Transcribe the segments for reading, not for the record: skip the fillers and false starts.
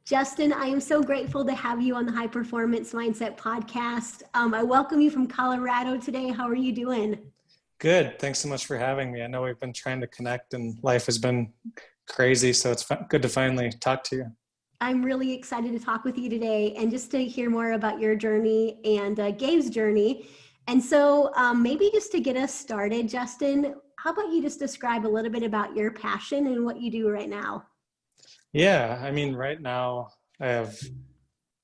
Justin, I am so grateful to have you on the High Performance Mindset podcast. I welcome you from Colorado today. How are you doing? Good. Thanks so much for having me. I know we've been trying to connect and life has been crazy, so it's good to finally talk to you. I'm really excited to talk with you today and just to hear more about your journey and Gabe's journey. And so maybe just to get us started, Justin, how about you just describe a little bit about your passion and what you do right now? Yeah, right now I have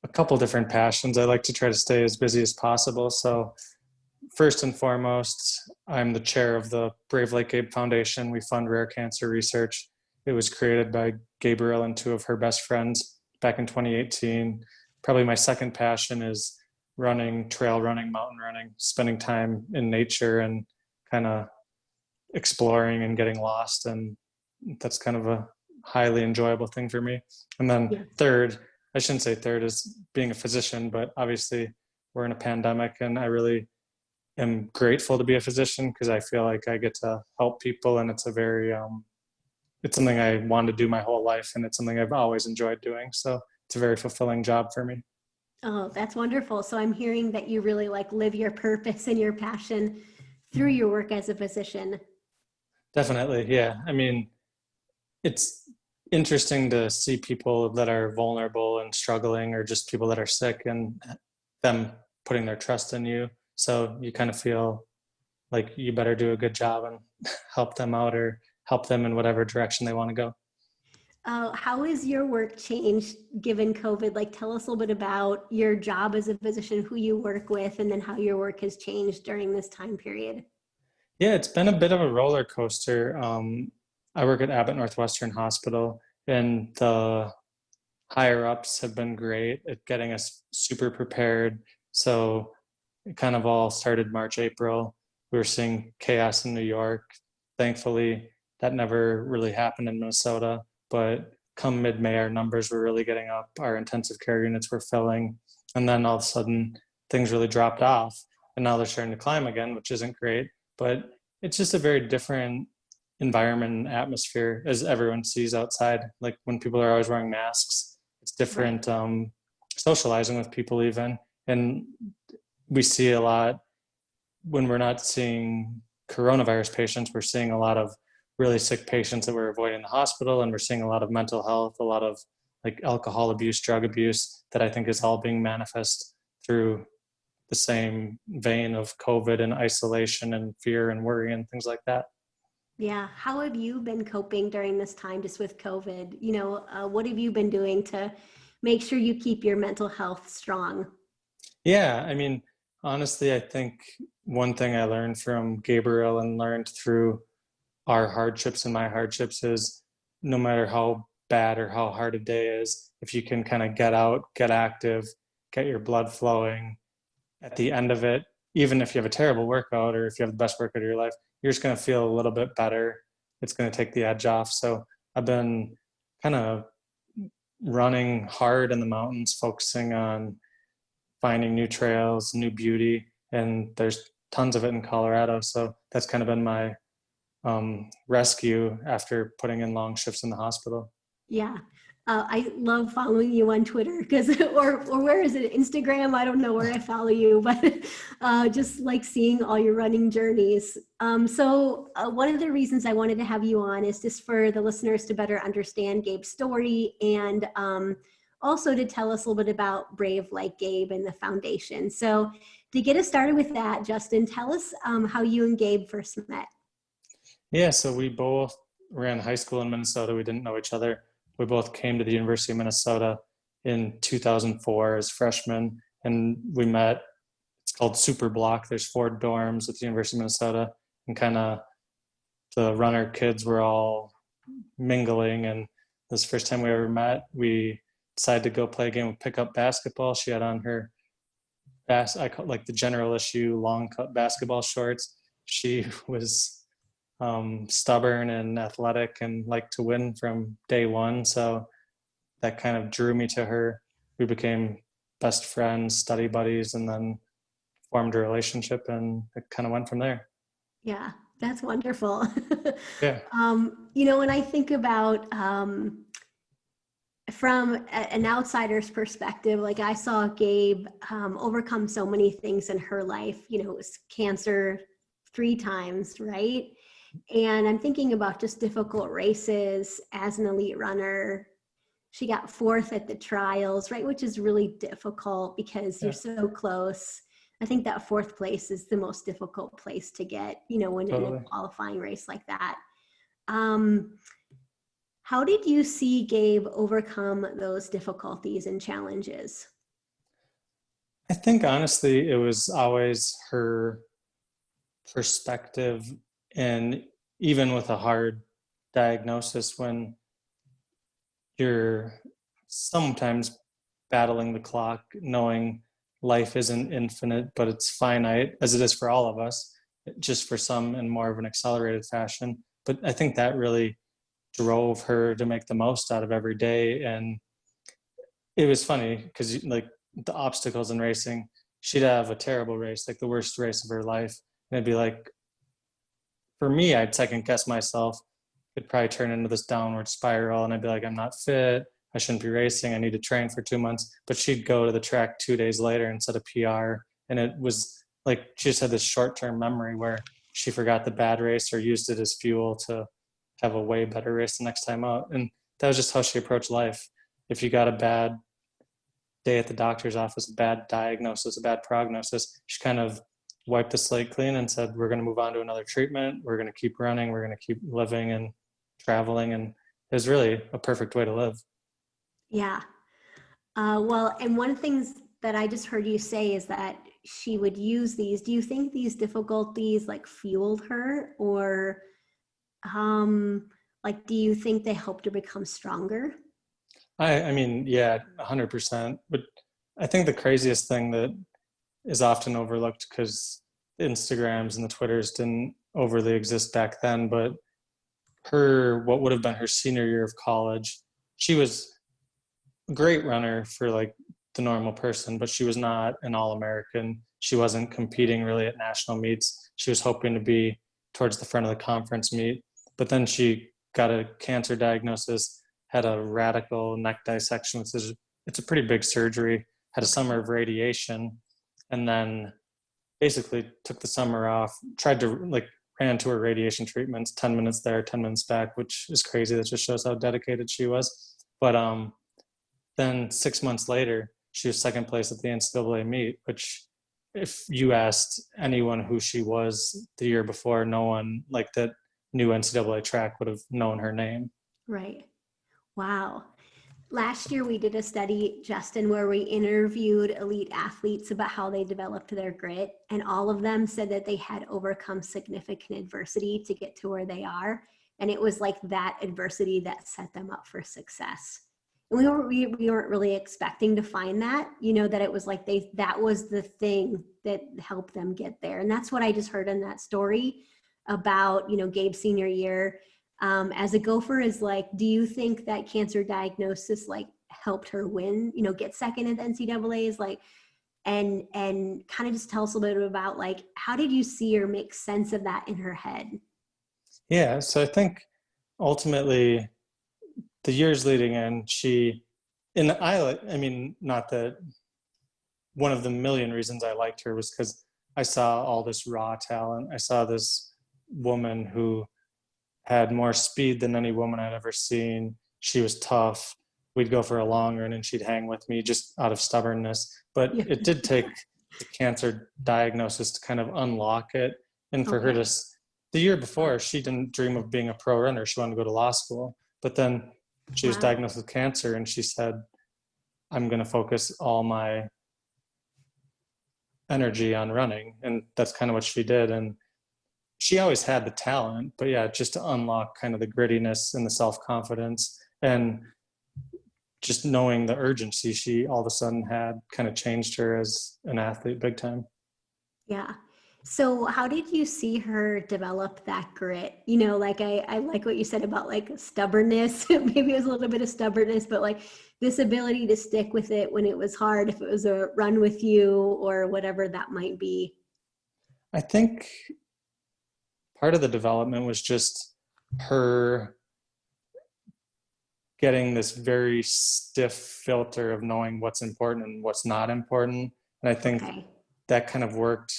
a couple different passions. I like to try to stay as busy as possible. So first and foremost, I'm the chair of the Like Gabe Foundation. We fund rare cancer research. It was created by Gabrielle and two of her best friends back in 2018. Probably my second passion is running, trail running, mountain running, spending time in nature and kind of exploring and getting lost. And that's kind of a highly enjoyable thing for me. And then third, I shouldn't say third, is being a physician, but obviously we're in a pandemic and I really am grateful to be a physician because I feel like I get to help people, and it's a very it's something I wanted to do my whole life, and it's something I've always enjoyed doing. So it's a very fulfilling job for me. Oh, that's wonderful. So I'm hearing that you really live your purpose and your passion through your work as a physician. Definitely. Yeah. It's interesting to see people that are vulnerable and struggling, or just people that are sick, and them putting their trust in you. So you kind of feel like you better do a good job and help them out or help them in whatever direction they want to go. How has your work changed given COVID? Tell us a little bit about your job as a physician, who you work with, and then how your work has changed during this time period. Yeah, it's been a bit of a roller coaster. I work at Abbott Northwestern Hospital, and the higher ups have been great at getting us super prepared. So it kind of all started March, April. We were seeing chaos in New York. Thankfully, that never really happened in Minnesota. But come mid-May, our numbers were really getting up. Our intensive care units were filling. And then all of a sudden, things really dropped off. And now they're starting to climb again, which isn't great. But it's just a very different environment and atmosphere as everyone sees outside. Like when people are always wearing masks, it's different socializing with people even. And we see a lot when we're not seeing coronavirus patients, we're seeing a lot of really sick patients that we're avoiding the hospital, and we're seeing a lot of mental health, a lot of alcohol abuse, drug abuse, that I think is all being manifest through the same vein of COVID and isolation and fear and worry and things like that. Yeah. How have you been coping during this time just with COVID? What have you been doing to make sure you keep your mental health strong? Yeah, honestly, I think one thing I learned from Gabriel and learned through our hardships and my hardships is no matter how bad or how hard a day is, if you can kind of get out, get active, get your blood flowing, at the end of it, even if you have a terrible workout or if you have the best workout of your life, you're just going to feel a little bit better. It's going to take the edge off. So I've been kind of running hard in the mountains, focusing on finding new trails, new beauty, and there's tons of it in Colorado. So that's kind of been my rescue after putting in long shifts in the hospital. Yeah. I love following you on Twitter or where is it? Instagram? I don't know where I follow you, but just seeing all your running journeys. So one of the reasons I wanted to have you on is just for the listeners to better understand Gabe's story, and also to tell us a little bit about Brave Like Gabe and the foundation. So to get us started with that, Justin, tell us how you and Gabe first met. Yeah, so we both ran high school in Minnesota. We didn't know each other. We both came to the University of Minnesota in 2004 as freshmen, and we met. It's called Super Block. There's 4 dorms at the University of Minnesota, and kind of the runner kids were all mingling. And this is the first time we ever met. We decided to go play a game of pickup basketball. She had on her I call the general issue long cut basketball shorts. She was stubborn and athletic and liked to win from day one. So that kind of drew me to her. We became best friends, study buddies, and then formed a relationship, and it kind of went from there. Yeah, that's wonderful. Yeah. When I think about from an outsider's perspective, like I saw Gabe overcome so many things in her life. You know, it was cancer 3 times, right? And I'm thinking about just difficult races as an elite runner. She got 4th at the trials, right? Which is really difficult because you're Yeah, so close. I think that 4th place is the most difficult place to get, you know, when in a totally. qualifying race like that. Um, how did you see Gabe overcome those difficulties and challenges? I think honestly, it was always her perspective, and even with a hard diagnosis, when you're sometimes battling the clock, knowing life isn't infinite, but it's finite, as it is for all of us, just for some in more of an accelerated fashion. But I think that really drove her to make the most out of every day. And it was funny because, like, the obstacles in racing, she'd have a terrible race, like the worst race of her life. And it'd be like, for me, I'd second guess myself. It'd probably turn into this downward spiral, and I'd be like, I'm not fit. I shouldn't be racing. I need to train for 2 months. But she'd go to the track 2 days later and set a PR. And it was like she just had this short term memory where she forgot the bad race or used it as fuel to have a way better race the next time out. And that was just how she approached life. If you got a bad day at the doctor's office, a bad diagnosis, a bad prognosis, she kind of wiped the slate clean and said, we're going to move on to another treatment. We're going to keep running. We're going to keep living and traveling. And it was really a perfect way to live. Yeah. Well, and one of the things that I just heard you say is that she would use these. Do you think these difficulties like fueled her, or like do you think they helped her become stronger? I mean, yeah, 100%. But I think the craziest thing that is often overlooked, because the Instagrams and the Twitters didn't overly exist back then, but what would have been her senior year of college, she was a great runner for like the normal person, but she was not an All-American. She wasn't competing really at national meets. She was hoping to be towards the front of the conference meet, but then she got a cancer diagnosis, had a radical neck dissection, which is it's a pretty big surgery, had a summer of radiation, and then basically took the summer off, tried to like ran to her radiation treatments, 10 minutes there, 10 minutes back, which is crazy. That just shows how dedicated she was. But then 6 months later, she was second place at the NCAA meet, which if you asked anyone who she was the year before, no one like that knew NCAA track would have known her name. Right. Wow. Last year we did a study, Justin, where we interviewed elite athletes about how they developed their grit, and all of them said that they had overcome significant adversity to get to where they are. And it was like that adversity that set them up for success. And we weren't really expecting to find that, you know, that it was like that was the thing that helped them get there. And that's what I just heard in that story about, you know, Gabe's senior year. As a gopher, is like, do you think that cancer diagnosis like helped her win, you know, get second at the NCAAs, like, and kind of just tell us a little bit about like, how did you see her make sense of that in her head? Yeah, so I think ultimately the years leading in, I mean, not that one of the million reasons I liked her was because I saw all this raw talent. I saw this woman who had more speed than any woman I'd ever seen. She was tough. We'd go for a long run and she'd hang with me just out of stubbornness. But Yeah. it did take the cancer diagnosis to kind of unlock it. And for her Okay. the year before, she didn't dream of being a pro runner. She wanted to go to law school. But then she was Wow. diagnosed with cancer and she said, I'm going to focus all my energy on running. And that's kind of what she did. And she always had the talent, but yeah, just to unlock kind of the grittiness and the self-confidence and just knowing the urgency she all of a sudden had kind of changed her as an athlete big time. Yeah. So how did you see her develop that grit? You know, like I like what you said about like stubbornness. Maybe it was a little bit of stubbornness, but like this ability to stick with it when it was hard, if it was a run with you or whatever that might be. I think part of the development was just her getting this very stiff filter of knowing what's important and what's not important. And I think Okay. that kind of worked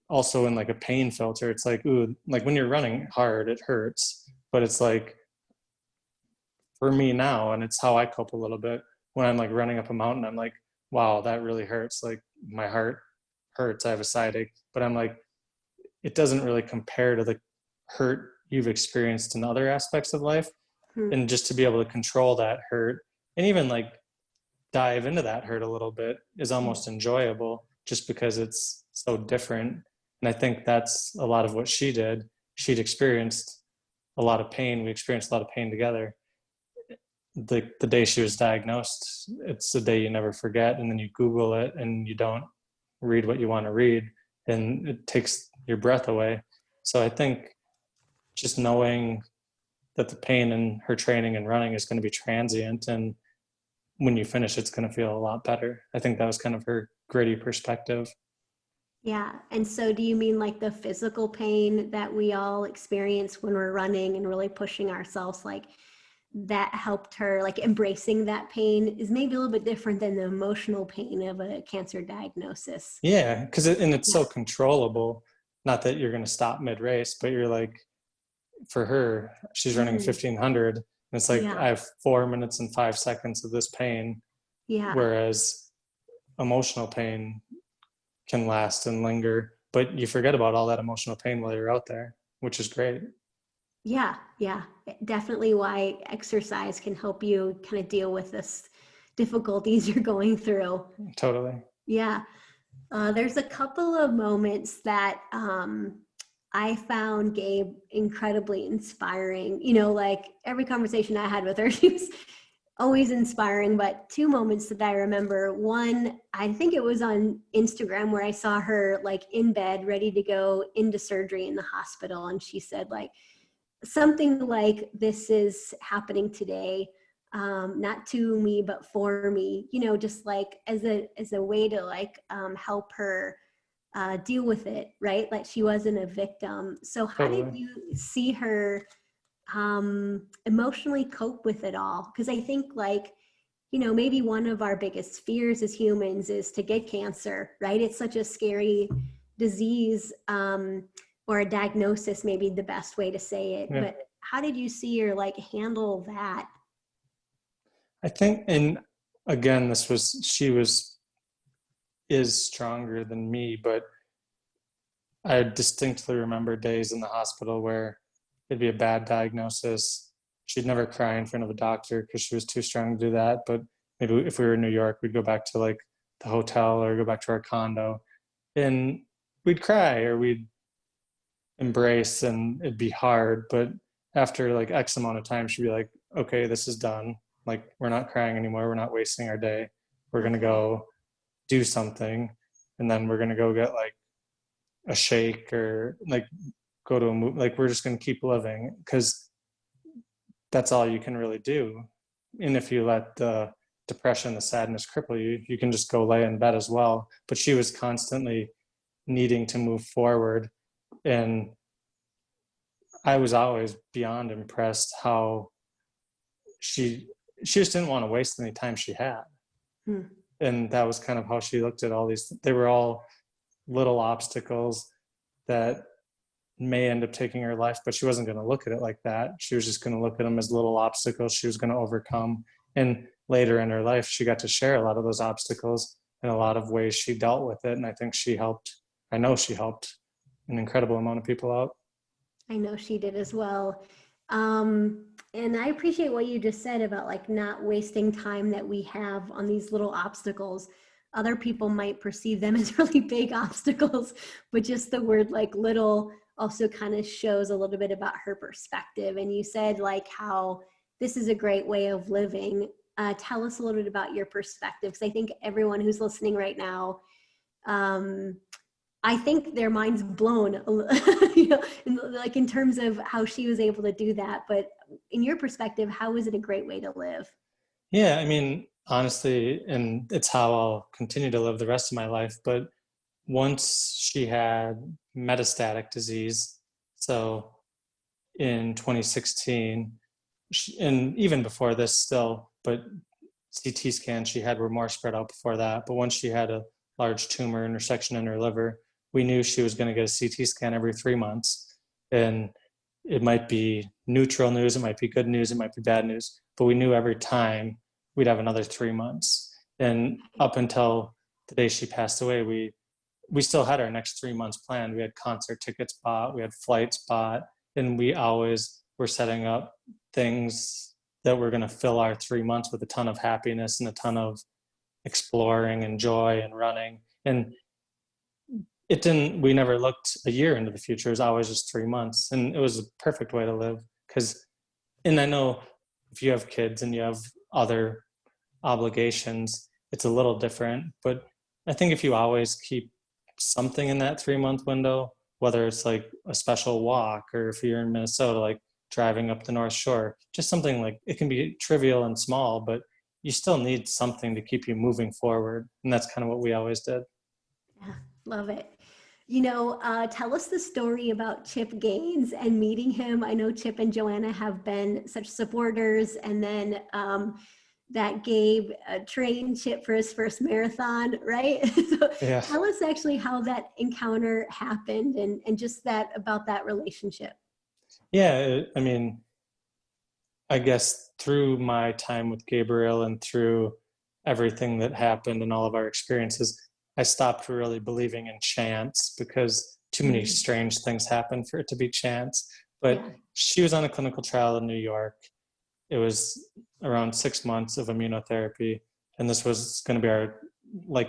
also in like a pain filter. It's like, ooh, like when you're running hard, it hurts. But it's like, for me now, and it's how I cope a little bit, when I'm like running up a mountain, I'm like, wow, that really hurts. Like my heart hurts. I have a side ache. But I'm like, it doesn't really compare to the hurt you've experienced in other aspects of life. Hmm. And just to be able to control that hurt and even like dive into that hurt a little bit is almost enjoyable, just because it's so different. And I think that's a lot of what she did. She'd experienced a lot of pain. We experienced a lot of pain together. The day she was diagnosed, it's a day you never forget. And then you Google it and you don't read what you want to read, and it takes your breath away. So I think just knowing that the pain in her training and running is going to be transient, and when you finish, it's going to feel a lot better. I think that was kind of her gritty perspective. Yeah. And so do you mean like the physical pain that we all experience when we're running and really pushing ourselves, like that helped her, like embracing that pain is maybe a little bit different than the emotional pain of a cancer diagnosis? Yeah, because and it's Yeah. so controllable. Not that you're going to stop mid race, but you're like, for her, she's running Mhm. 1500, and it's like Yeah. I have 4 minutes and 5 seconds of this pain, Yeah. whereas emotional pain can last and linger, but you forget about all that emotional pain while you're out there, which is great. Yeah. Yeah. Definitely why exercise can help you kind of deal with this difficulties you're going through. Totally. Yeah. There's a couple of moments that I found Gabe incredibly inspiring. You know, like every conversation I had with her, she was always inspiring, but two moments that I remember. One, I think it was on Instagram where I saw her like in bed, ready to go into surgery in the hospital. And she said like something like, "This is happening today. Not to me, but for me," you know, just like as a way to like help her deal with it, right? Like she wasn't a victim. So how did Totally. you see her emotionally cope with it all? Because I think like, you know, maybe one of our biggest fears as humans is to get cancer, right? It's such a scary disease, or a diagnosis, maybe the best way to say it. Yeah. But how did you see her like handle that? I think, and again, she is stronger than me, but I distinctly remember days in the hospital where it'd be a bad diagnosis. She'd never cry in front of a doctor because she was too strong to do that. But maybe if we were in New York, we'd go back to like the hotel or go back to our condo, and we'd cry or we'd embrace, and it'd be hard. But after like X amount of time, she'd be like, okay, this is done. Like, we're not crying anymore. We're not wasting our day. We're going to Okay. go do something. And then we're going to go get like a shake or like go to a movie. Like, we're just going to keep living, because that's all you can really do. And if you let the depression, the sadness cripple you, you can just go lay in bed as well. But she was constantly needing to move forward. And I was always beyond impressed how she she just didn't want to waste any time she had. Hmm. And that was kind of how she looked at all these. They were all little obstacles that may end up taking her life, but she wasn't going to look at it like that. She was just going to look at them as little obstacles she was going to overcome. And later in her life, she got to share a lot of those obstacles in a lot of ways. She dealt with it. And I think she helped. I know she helped an incredible amount of people out. I know she did as well. And I appreciate what you just said about like not wasting time that we have on these little obstacles. Other people might perceive them as really big obstacles, but just the word like little also kind of shows a little bit about her perspective. And you said like how this is a great way of living. Tell us a little bit about your perspective, because I think everyone who's listening right now, um, I think their mind's blown, you know, like in terms of how she was able to do that. But in your perspective, how is it a great way to live? Yeah, I mean, honestly, and it's how I'll continue to live the rest of my life. But once she had metastatic disease, so in 2016, and even before this still, but CT scans she had were more spread out before that. But once she had a large tumor intersection in her liver, we knew she was going to get a CT scan every 3 months. And it might be neutral news, it might be good news, it might be bad news, but we knew every time we'd have another 3 months. And up until the day she passed away, we still had our next 3 months planned. We had concert tickets bought, we had flights bought, and we always were setting up things that were going to fill our 3 months with a ton of happiness and a ton of exploring and joy and running. And it didn't, we never looked a year into the future. It was always just 3 months. And it was a perfect way to live. And I know if you have kids and you have other obligations, it's a little different. But I think if you always keep something in that 3 month window, whether it's like a special walk, or if you're in Minnesota, like driving up the North Shore, just something like, it can be trivial and small, but you still need something to keep you moving forward. And that's kind of what we always did. Yeah, love it. Tell us the story about Chip Gaines and meeting him. I know Chip and Joanna have been such supporters, and then that Gabe trained Chip for his first marathon, right? So Yeah. tell us actually how that encounter happened, and just that about that relationship. Yeah. I mean, I guess through my time with Gabriel and through everything that happened and all of our experiences, I stopped really believing in chance, because too many strange things happen for it to be chance. But Yeah. she was on a clinical trial in New York. It was around 6 months of immunotherapy, and this was going to be our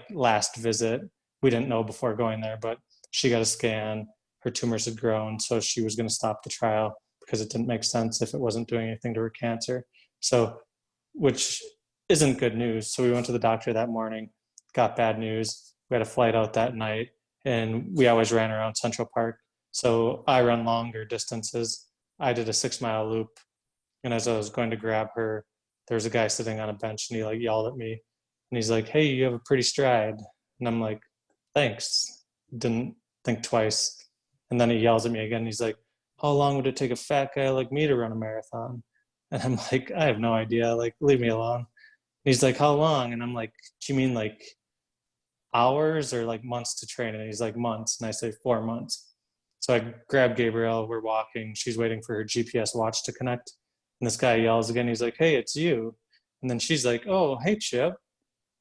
last visit. We didn't know before going there, but she got a scan. Her tumors had grown, so she was going to stop the trial because it didn't make sense if it wasn't doing anything to her cancer. So, which isn't good news. So we went to the doctor that morning, got bad news. We had a flight out that night, and we always ran around Central Park. So I run longer distances. I did a 6 mile loop, and as I was going to grab her, there was a guy sitting on a bench, and he yelled at me, and he's like, "Hey, you have a pretty stride." And I'm like, "Thanks." Didn't think twice. And then he yells at me again. He's like, "How long would it take a fat guy like me to run a marathon?" And I'm like, "I have no idea. Leave me alone." And he's like, "How long?" And I'm like, "Do you mean hours or months to train?" And he's like, "Months." And I say, "4 months." So I grab Gabrielle, we're walking, she's waiting for her GPS watch to connect. And this guy yells again, he's like, "Hey, it's you." And then she's like, "Oh, hey, Chip."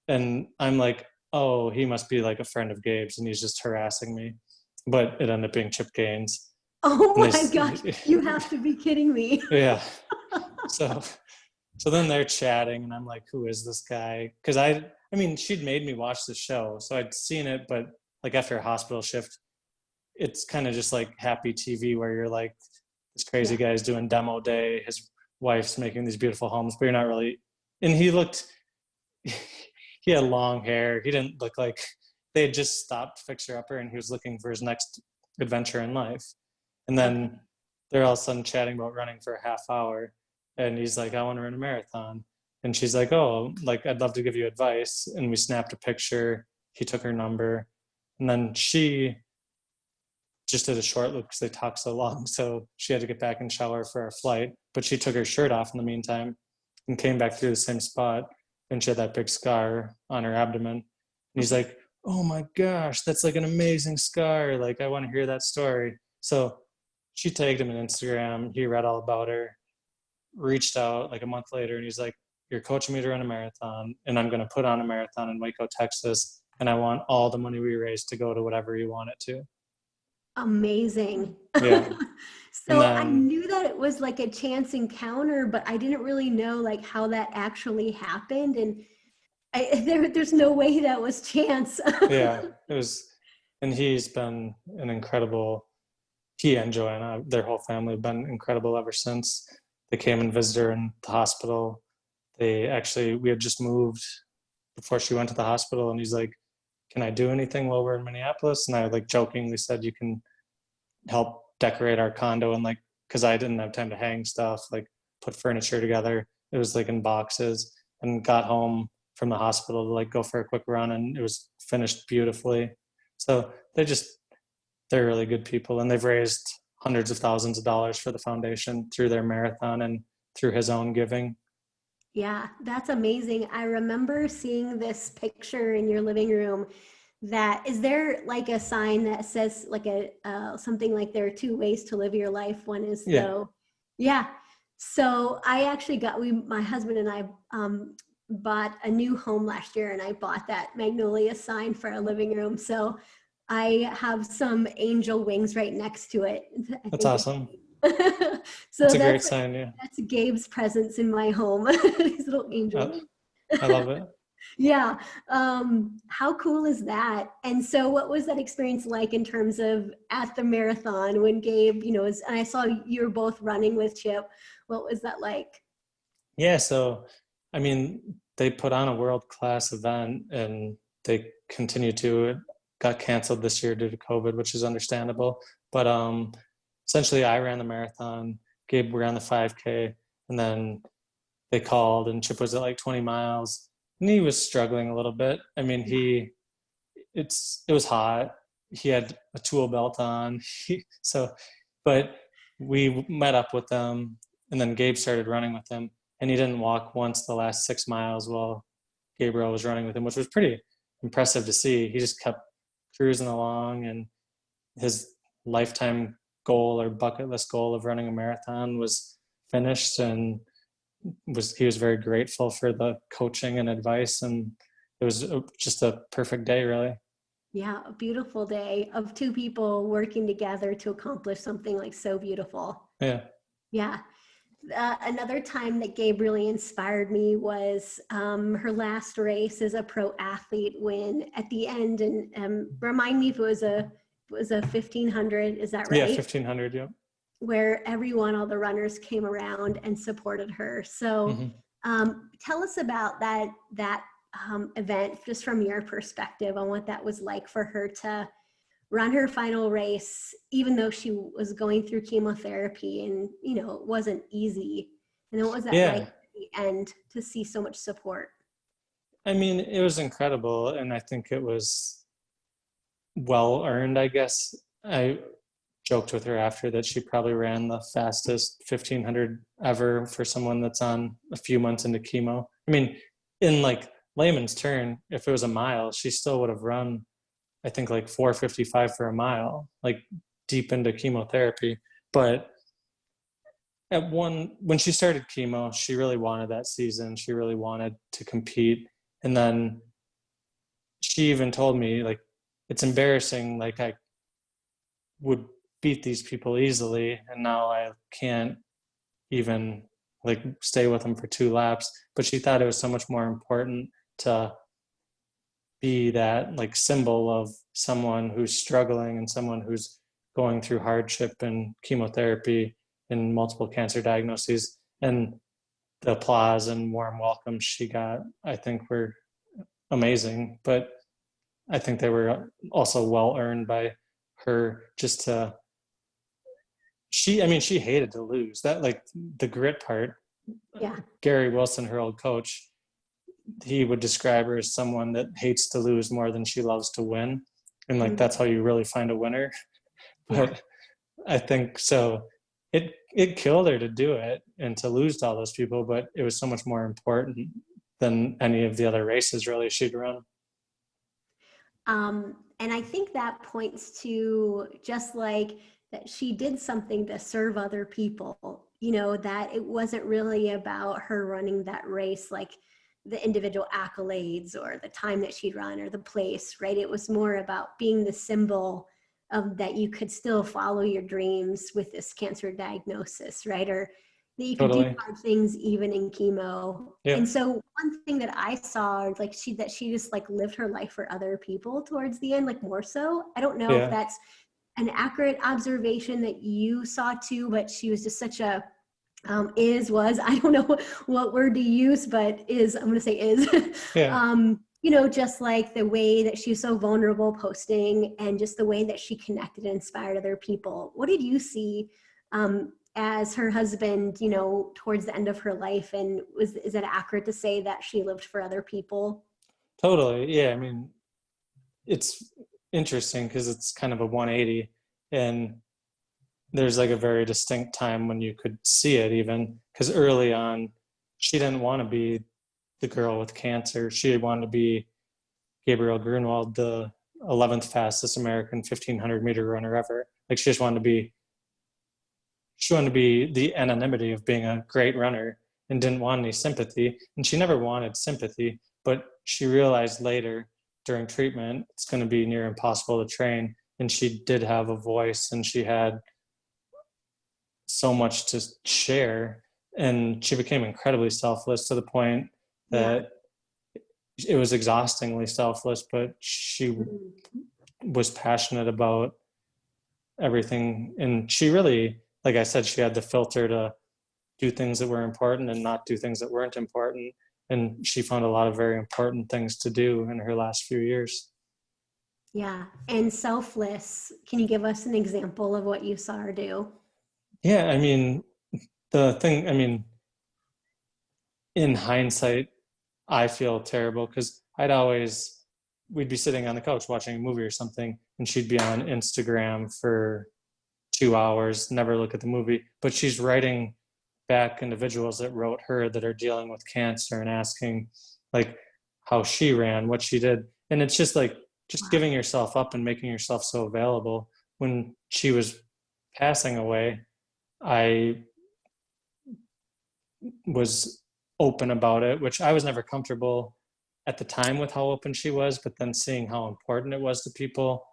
And I'm like, "Oh, he must be a friend of Gabe's and he's just harassing me." But it ended up being Chip Gaines. Oh And my gosh, you have to be kidding me. yeah. So then they're chatting, and I'm like, "Who is this guy?" Because I mean, she'd made me watch the show, so I'd seen it, but after a hospital shift, it's kind of just happy TV where you're this crazy guy's doing demo day, his wife's making these beautiful homes, but you're not really. And he had long hair. He didn't look like they had just stopped Fixer Upper, and he was looking for his next adventure in life. And then they're all of a sudden chatting about running for a half hour. And he's like, "I want to run a marathon." And she's like, "Oh, I'd love to give you advice." And we snapped a picture. He took her number. And then she just did a short loop because they talked so long. So she had to get back and shower for our flight. But she took her shirt off in the meantime and came back through the same spot. And she had that big scar on her abdomen. And he's like, "Oh my gosh, that's an amazing scar. I want to hear that story." So she tagged him on Instagram. He read all about her, reached out a month later, and he's like, "You're coaching me to run a marathon, and I'm going to put on a marathon in Waco, Texas. And I want all the money we raise to go to whatever you want it to." Amazing. Yeah. And So I then, knew that it was a chance encounter, but I didn't really know how that actually happened. And there's no way that was chance. yeah, it was, and he's been an incredible, he and Joanna, their whole family have been incredible ever since. They came and visited her in the hospital. We had just moved before she went to the hospital, and he's like, "Can I do anything while we're in Minneapolis?" And I jokingly said, "You can help decorate our condo," and because I didn't have time to hang stuff, put furniture together. It was in boxes, and got home from the hospital to go for a quick run, and it was finished beautifully. So they're really good people, and they've raised hundreds of thousands of dollars for the foundation through their marathon, and through his own giving. Yeah, that's amazing. I remember seeing this picture in your living room. That is there like a sign that says like a something like there are two ways to live your life. One is Yeah, though, yeah. So I actually my husband and I bought a new home last year, and I bought that magnolia sign for our living room. So I have some angel wings right next to it. I that's think awesome. it's That's so a great sign. Yeah, that's Gabe's presence in my home. These little angel I, wings. I love it. Yeah. How cool is that? And so what was that experience like in terms of at the marathon when Gabe, and I saw you were both running with Chip. What was that like? Yeah, so I mean, they put on a world-class event and they continue to. It got canceled this year due to COVID, which is understandable. But essentially, I ran the marathon, Gabe ran the 5K, and then they called, and Chip was at like 20 miles, and he was struggling a little bit. I mean, Yeah. it was hot. He had a tool belt on, so, but we met up with them, and then Gabe started running with him, and he didn't walk once the last 6 miles while Gabriel was running with him, which was pretty impressive to see. He just kept cruising along, and his lifetime goal or bucket list goal of running a marathon was finished, and he was very grateful for the coaching and advice, and it was just a perfect day, really. Yeah, a beautiful day of two people working together to accomplish something like so beautiful. Yeah. Yeah. Another time that Gabe really inspired me was her last race as a pro athlete when at the end, and remind me if it was a 1500, is that Yeah, right? 1500. Yeah. Where all the runners came around and supported her. So Mm-hmm. tell us about that event just from your perspective on what that was like for her to run her final race, even though she was going through chemotherapy and, it wasn't easy. And then what was that like Yeah. at the end to see so much support? I mean, it was incredible, and I think it was well earned, I guess. I joked with her after that she probably ran the fastest 1500 ever for someone that's on a few months into chemo. I mean, in like layman's turn, if it was a mile, she still would have run, I think, like 4:55 for a mile, like deep into chemotherapy. But when she started chemo, she really wanted that season. She really wanted to compete. And then she even told me, like, it's embarrassing, like I would beat these people easily, and now I can't even like stay with them for 2 laps. But she thought it was so much more important to be that like symbol of someone who's struggling and someone who's going through hardship and chemotherapy and multiple cancer diagnoses. And the applause and warm welcome she got, I think, were amazing. But I think they were also well earned by her. Just to I mean, she hated to lose. That, like, the grit part. Yeah. Gary Wilson, her old coach, he would describe her as someone that hates to lose more than she loves to win, and like Mhm. that's how you really find a winner. Yeah. But I think so. It killed her to do it and to lose to all those people, but it was so much more important than any of the other races really she'd run. And I think that points to just like that she did something to serve other people, that it wasn't really about her running that race, like the individual accolades or the time that she'd run or the place, right? It was more about being the symbol of that you could still follow your dreams with this cancer diagnosis, right? Or that you could do Totally. hard things even in chemo. Yeah. And so one thing that I saw, like she just like lived her life for other people towards the end, like more so. I don't know if Yeah. that's an accurate observation that you saw too, but she was just such a I don't know what word to use, but I'm going to say is, Yeah. just like the way that she was so vulnerable posting and just the way that she connected and inspired other people. What did you see as her husband, towards the end of her life? And is it accurate to say that she lived for other people? Totally. Yeah. I mean, it's interesting because it's kind of a 180. And there's like a very distinct time when you could see it, even because early on she didn't want to be the girl with cancer. She wanted to be Gabriel Grunewald, the 11th fastest American 1500-meter runner ever. Like she wanted to be the anonymity of being a great runner and didn't want any sympathy. And she never wanted sympathy, but she realized later during treatment, it's going to be near impossible to train. And she did have a voice, and she had so much to share. And she became incredibly selfless to the point that it was exhaustingly selfless, but she was passionate about everything. And she really, like I said, she had the filter to do things that were important and not do things that weren't important. And she found a lot of very important things to do in her last few years. Yeah. And Selfless, can you give us an example of what you saw her do? Yeah, I mean, in hindsight, I feel terrible because we'd be sitting on the couch watching a movie or something, and she'd be on Instagram for 2 hours, never look at the movie, but she's writing back individuals that wrote her that are dealing with cancer and asking like how she ran, what she did. And it's just like, just giving yourself up and making yourself so available. When she was passing away, I was open about it, which I was never comfortable at the time with how open she was, but then seeing how important it was to people,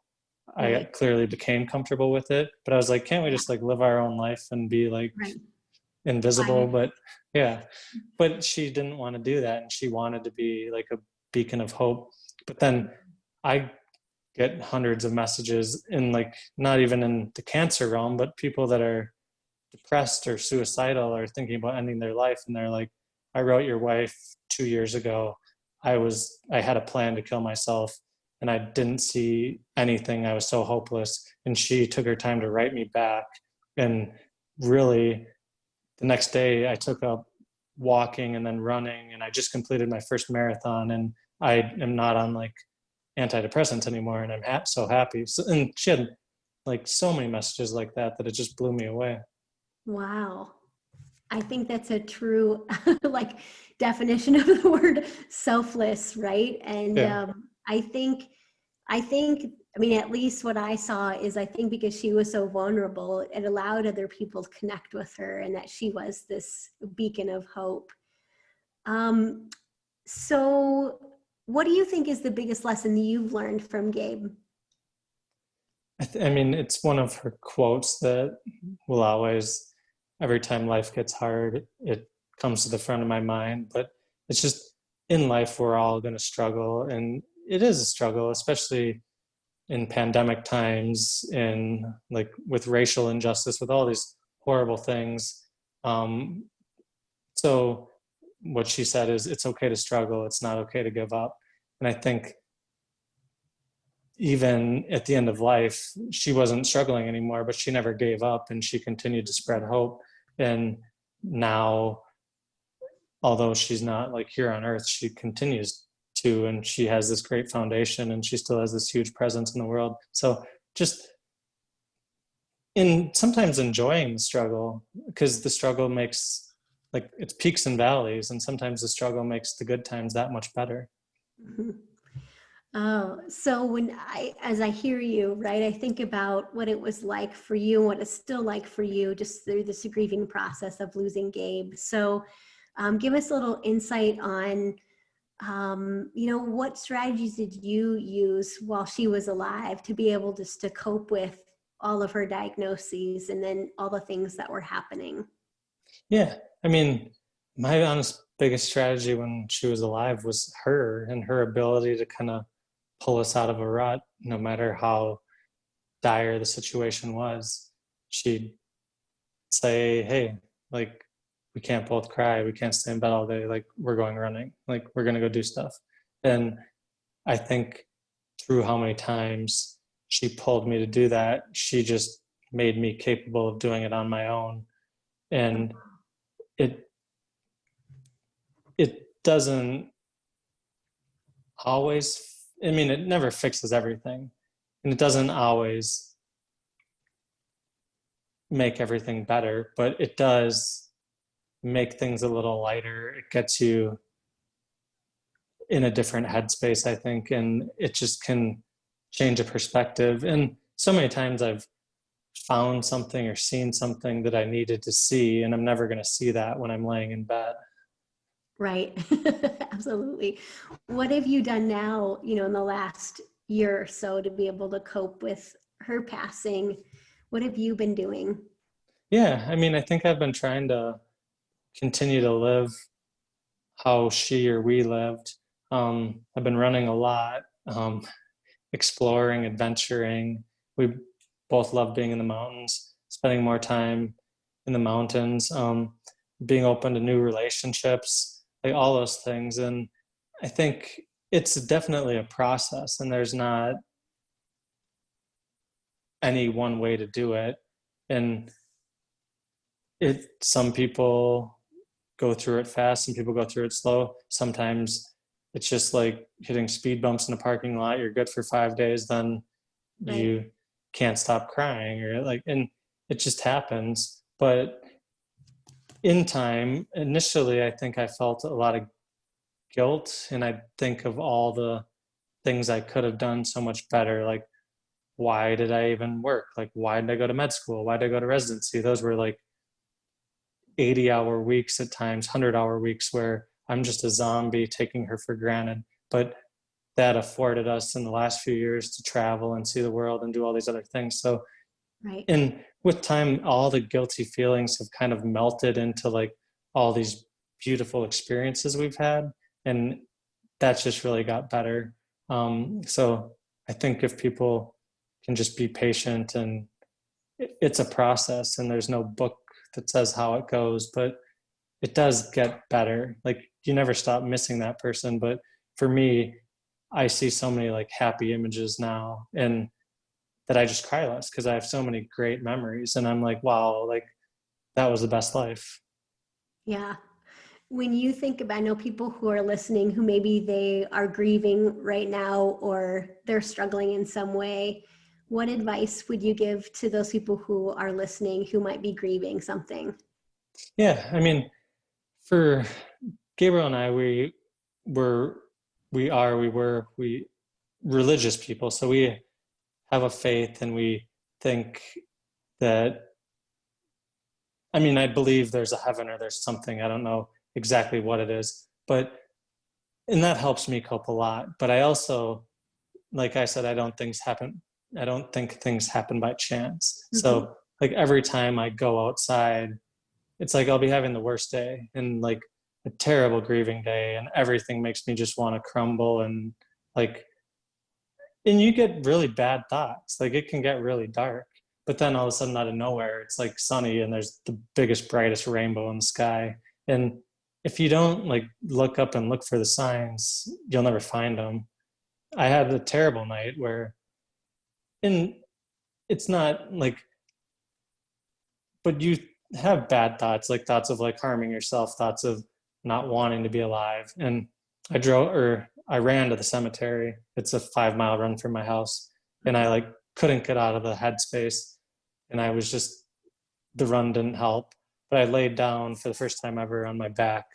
I clearly became comfortable with it. But I was like, can't we just like live our own life and be like invisible? But yeah, but she didn't want to do that, and she wanted to be like a beacon of hope. But then I get hundreds of messages in, like, not even in the cancer realm, but people that are depressed or suicidal or thinking about ending their life, and they're like, I wrote your wife 2 years ago. I had a plan to kill myself, and I didn't see anything. I was so hopeless. And she took her time to write me back. And really, the next day I took up walking and then running, and I just completed my first marathon, and I am not on like antidepressants anymore, and I'm so happy. So, and she had like so many messages like that that it just blew me away. Wow. I think that's a true like definition of the word selfless, right? And Yeah. I mean, at least what I saw is, I think because she was so vulnerable, it allowed other people to connect with her, and that she was this beacon of hope. Um, so what do you think is the biggest lesson you've learned from Gabe? I mean, it's one of her quotes that will always, every time life gets hard, it comes to the front of my mind. But it's just, in life, we're all going to struggle. And it is a struggle, especially in pandemic times, in like with racial injustice, with all these horrible things. Um, so what she said is, it's okay to struggle. It's not okay to give up. And I think even at the end of life, she wasn't struggling anymore, but she never gave up, and she continued to spread hope. And now, although she's not like here on earth, she continues to, and she has this great foundation, and she still has this huge presence in the world. So just in sometimes enjoying the struggle, because the struggle makes, like, it's peaks and valleys, and sometimes the struggle makes the good times that much better. Mm-hmm. Oh, so as I hear you, right, I think about what it was like for you and what it's still like for you just through this grieving process of losing Gabe. So give us a little insight on, what strategies did you use while she was alive to be able just to cope with all of her diagnoses and then all the things that were happening? Yeah, I mean, my honest biggest strategy when she was alive was her and her ability to kind of pull us out of a rut, no matter how dire the situation was. She'd say, hey, like, we can't both cry. We can't stay in bed all day. Like, we're going running. Like, we're going to go do stuff. And I think through how many times she pulled me to do that, she just made me capable of doing it on my own. And it it doesn't always, I mean, it never fixes everything, and it doesn't always make everything better, but it does make things a little lighter. It gets you in a different headspace, I think, and it just can change a perspective. And so many times I've found something or seen something that I needed to see, and I'm never going to see that when I'm laying in bed. Right. Absolutely. What have you done now, in the last year or so to be able to cope with her passing? What have you been doing? Yeah, I mean, I think I've been trying to continue to live how she or we lived. I've been running a lot, exploring, adventuring. We both love being in the mountains, spending more time in the mountains, being open to new relationships, like all those things. And I think it's definitely a process, and there's not any one way to do it. And some people go through it fast, some people go through it slow. Sometimes it's just like hitting speed bumps in a parking lot. You're good for 5 days, then Right. you can't stop crying, or like, and it just happens. But in time, initially, I think I felt a lot of guilt, and I think of all the things I could have done so much better. Like, why did I even work? Like, why did I go to med school? Why did I go to residency? Those were like 80-hour weeks at times, 100-hour weeks where I'm just a zombie taking her for granted. But that afforded us in the last few years to travel and see the world and do all these other things. So, Right. and with time, all the guilty feelings have kind of melted into like all these beautiful experiences we've had. And that's just really got better. So I think if people can just be patient, and it's a process, and there's no book that says how it goes, but it does get better. Like, you never stop missing that person. But for me, I see so many like happy images now, and that I just cry less because I have so many great memories, and I'm like, wow, like that was the best life. Yeah. When you think about, I know people who are listening who maybe they are grieving right now or they're struggling in some way. What advice would you give to those people who are listening who might be grieving something? Yeah, I mean, for Gabriel and I, were, we religious people. So we have a faith, and we think that, I mean, I believe there's a heaven or there's something. I don't know exactly what it is, but, and that helps me cope a lot. But I also, like I said, I don't think things happen by chance. Mm-hmm. So like every time I go outside, it's like I'll be having the worst day, and like a terrible grieving day, and everything makes me just want to crumble, and like, and you get really bad thoughts. Like, it can get really dark, but then all of a sudden out of nowhere, it's like sunny, and there's the biggest, brightest rainbow in the sky. And if you don't like look up and look for the signs, you'll never find them. I had a terrible night where, and it's not like, but you have bad thoughts, like thoughts of like harming yourself, thoughts of not wanting to be alive. And I ran to the cemetery. It's a 5 mile run from my house. And I like couldn't get out of the headspace. And I was just, the run didn't help. But I laid down for the first time ever on my back,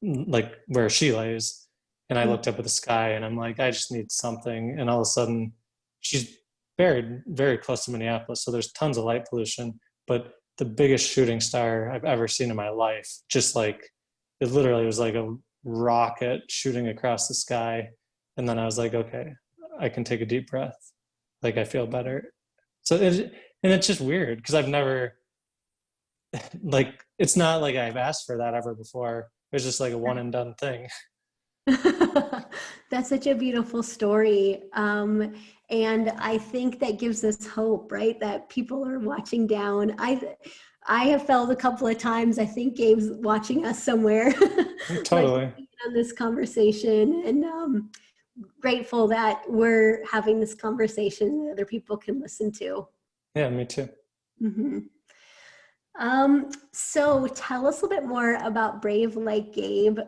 like where she lays. And I looked up at the sky, and I'm like, I just need something. And all of a sudden, she's buried very close to Minneapolis. So there's tons of light pollution. But the biggest shooting star I've ever seen in my life, just like, it literally was like a rocket shooting across the sky. And then I was like, okay, I can take a deep breath. Like, I feel better. So and it's just weird because I've never, like, it's not like I've asked for that ever before. It was just like a one and done thing. That's such a beautiful story. And I think that gives us hope, right? That people are watching down. I have felt a couple of times, I think Gabe's watching us somewhere, like Totally. on this conversation, and grateful that we're having this conversation that other people can listen to. Yeah, me too. Mm-hmm. So tell us a little bit more about Brave Like Gabe,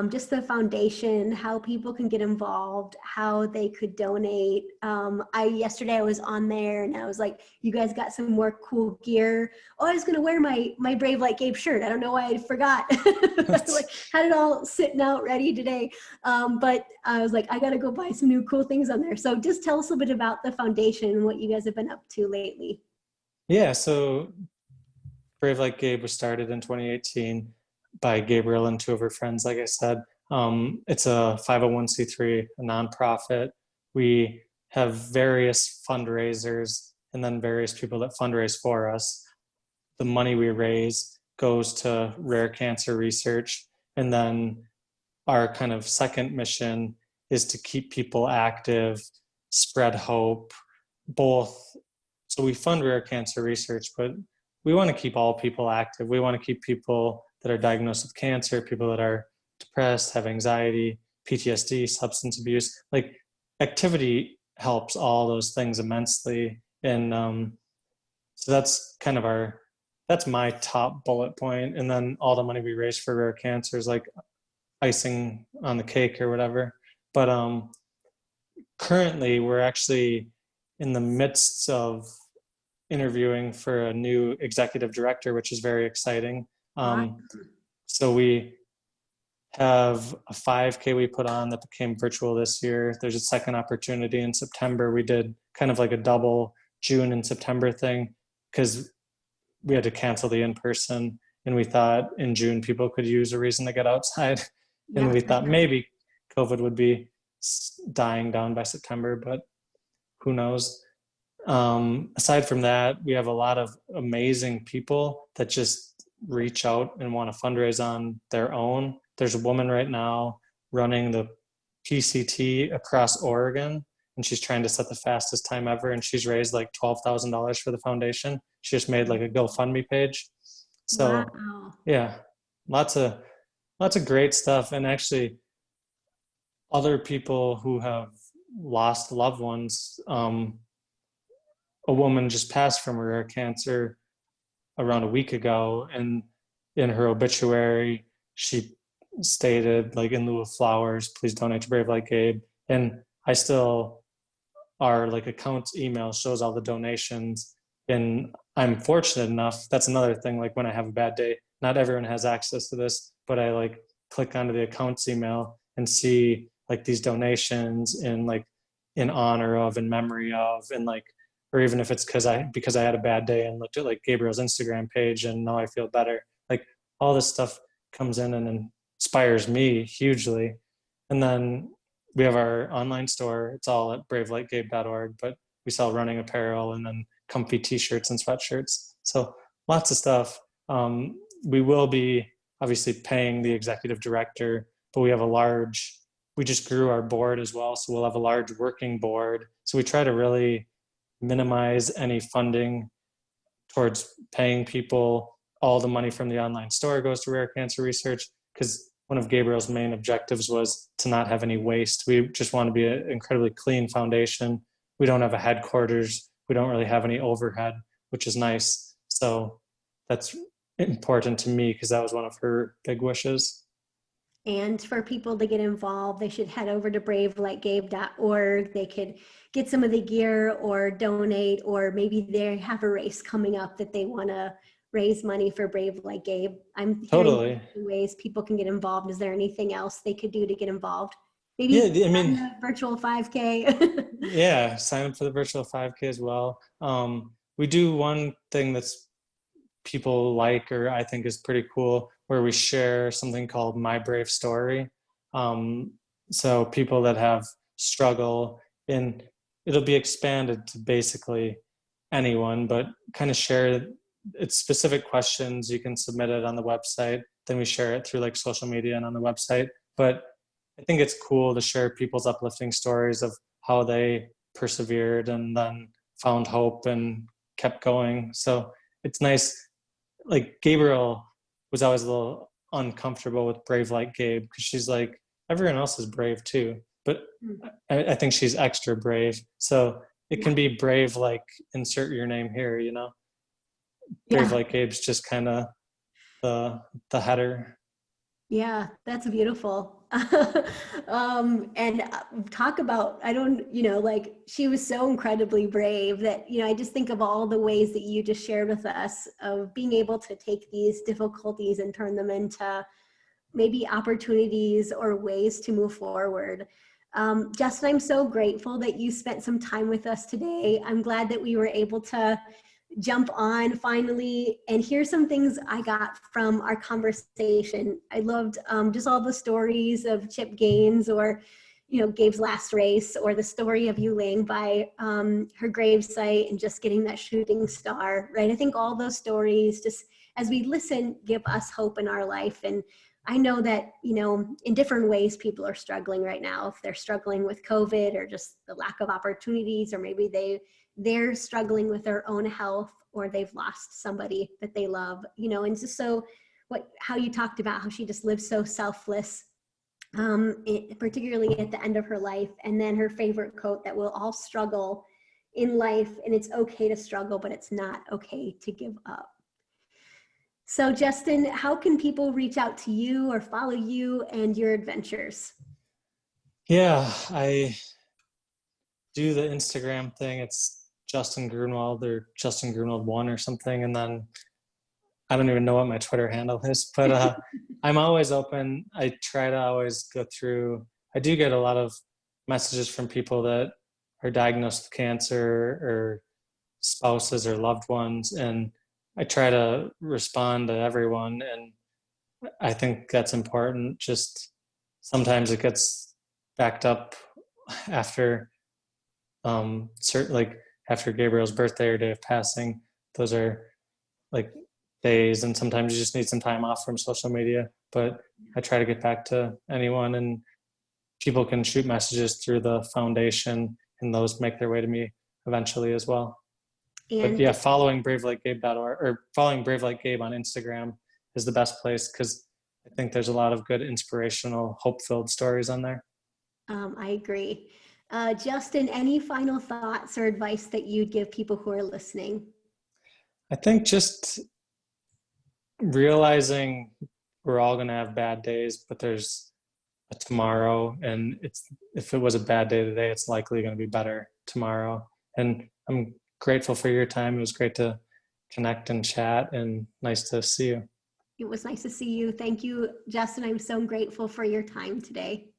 just the foundation, how people can get involved, how they could donate. Yesterday I was on there and I was like, you guys got some more cool gear. Oh, I was gonna wear my Brave Like Gabe shirt. I don't know why I forgot. Like had it all sitting out ready today. But I was like, I gotta go buy some new cool things on there. So just tell us a bit about the foundation and what you guys have been up to lately. Yeah, so Brave Like Gabe was started in 2018 by Gabriel and two of her friends, like I said. It's a 501c3, a nonprofit. We have various fundraisers and then various people that fundraise for us. The money we raise goes to rare cancer research. And then our kind of second mission is to keep people active, spread hope, both. So we fund rare cancer research, but we want to keep all people active. We want to keep people that are diagnosed with cancer, people that are depressed, have anxiety, PTSD, substance abuse. Like activity helps all those things immensely. And so that's kind of that's my top bullet point. And then all the money we raise for rare cancer is like icing on the cake or whatever. But currently we're actually in the midst of interviewing for a new executive director, which is very exciting. So we have a 5K we put on that became virtual this year. There's a second opportunity in September. We did kind of like a double June and September thing because we had to cancel the in-person, and we thought in June people could use a reason to get outside. Yeah, And we for thought sure. maybe COVID would be dying down by September, but who knows? Aside from that, we have a lot of amazing people that just reach out and want to fundraise on their own. There's a woman right now running the PCT across Oregon, and she's trying to set the fastest time ever, and she's raised like $12,000 for the foundation. She just made like a GoFundMe page. So Wow. yeah, lots of great stuff. And actually other people who have lost loved ones, a woman just passed from rare cancer around a week ago, and in her obituary she stated, like, in lieu of flowers, please donate to Brave Like Gabe. And I still, our like account's email shows all the donations. And I'm fortunate enough, that's another thing, like when I have a bad day, not everyone has access to this, but I like click onto the account's email and see like these donations in like in honor of, in memory of, and like, or even if it's because I had a bad day and looked at like Gabriel's Instagram page and now I feel better. Like all this stuff comes in and inspires me hugely. And then we have our online store. It's all at bravelikegabe.org, but we sell running apparel and then comfy t-shirts and sweatshirts. So lots of stuff. We will be obviously paying the executive director, but we just grew our board as well. So we'll have a large working board. So we try to really minimize any funding towards paying people. All the money from the online store goes to rare cancer research, because one of Gabriel's main objectives was to not have any waste. We just want to be an incredibly clean foundation. We don't have a headquarters. We don't really have any overhead, which is nice. So that's important to me because that was one of her big wishes. And for people to get involved, they should head over to bravelikegabe.org. They could get some of the gear or donate, or maybe they have a race coming up that they want to raise money for Brave Like Gabe. I'm hearing Totally. ways people can get involved. Is there anything else they could do to get involved? Yeah, Maybe I mean, the virtual 5K. yeah, sign up for the virtual 5K as well. We do one thing that's people like, or I think is pretty cool, where we share something called My Brave Story. So people that have struggle, and it'll be expanded to basically anyone, but kind of share, it's specific questions. You can submit it on the website. Then we share it through like social media and on the website. But I think it's cool to share people's uplifting stories of how they persevered and then found hope and kept going. So it's nice. Like Gabriel was always a little uncomfortable with Brave Like Gabe because she's like, everyone else is brave too, but I think she's extra brave. So it can be brave, like insert your name here, you know? Brave Yeah. Like Gabe's just kind of the header. Yeah, that's beautiful. And talk about, I don't, like she was so incredibly brave that, I just think of all the ways that you just shared with us of being able to take these difficulties and turn them into maybe opportunities or ways to move forward. Justin, I'm so grateful that you spent some time with us today. I'm glad that we were able to jump on finally and hear some things I got from our conversation. I loved just all the stories of Chip Gaines or, Gabe's last race, or the story of you laying by her gravesite and just getting that shooting star, right? I think all those stories, just as we listen, give us hope in our life. And I know that, in different ways, people are struggling right now. If they're struggling with COVID or just the lack of opportunities, or maybe they're struggling with their own health, or they've lost somebody that they love, and just so how you talked about how she just lived so selfless, particularly at the end of her life. And then her favorite quote, that we'll all struggle in life and it's okay to struggle, but it's not okay to give up. So Justin, how can people reach out to you or follow you and your adventures? Yeah, I do the Instagram thing. It's Justin Grunewald or Justin Grunewald 1 or something. And then I don't even know what my Twitter handle is, but I'm always open. I try to always go through. I do get a lot of messages from people that are diagnosed with cancer, or spouses or loved ones, and I try to respond to everyone. And I think that's important. Just sometimes it gets backed up after certain, like after Gabriel's birthday or day of passing. Those are like days, and sometimes you just need some time off from social media. But I try to get back to anyone, and people can shoot messages through the foundation, and those make their way to me eventually as well. But And yeah, following bravelikegabe.org or following Brave Like Gabe on Instagram is the best place, because I think there's a lot of good inspirational, hope-filled stories on there. I agree. Justin, any final thoughts or advice that you'd give people who are listening? I think just realizing we're all going to have bad days, but there's a tomorrow, and if it was a bad day today, it's likely going to be better tomorrow. And I'm grateful for your time. It was great to connect and chat, and nice to see you. It was nice to see you. Thank you, Justin. I'm so grateful for your time today.